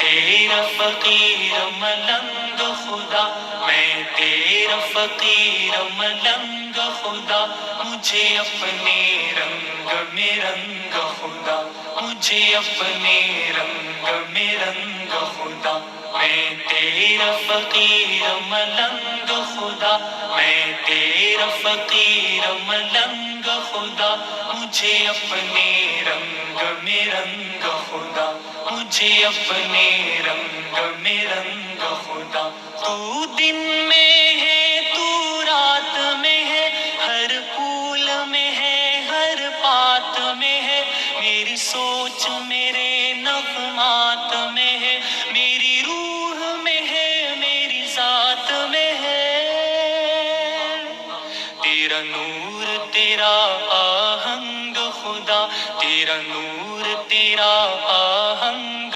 تیرا فقیر ملنگ خدا، میں تیرا فقیر ملنگ خدا، مجھے اپنے رنگ میں رنگ خدا، مجھے اپنے رنگ میں رنگ خدا، میں تیرا فقیر ملنگ خدا، میں تیرا فقیر ملنگ خدا، مجھے اپنے رنگ میں رنگ خدا، مجھے اپنے رنگ میں رنگ خدا۔ تو دن میں ہے تو رات میں ہے، ہر پھول میں ہے ہر بات میں ہے، میری سوچ میرے نغمات میں ہے، میری روح میں ہے میری ذات میں ہے۔ تیرا نور تیرا آہنگ خدا، تیرا نور تیرا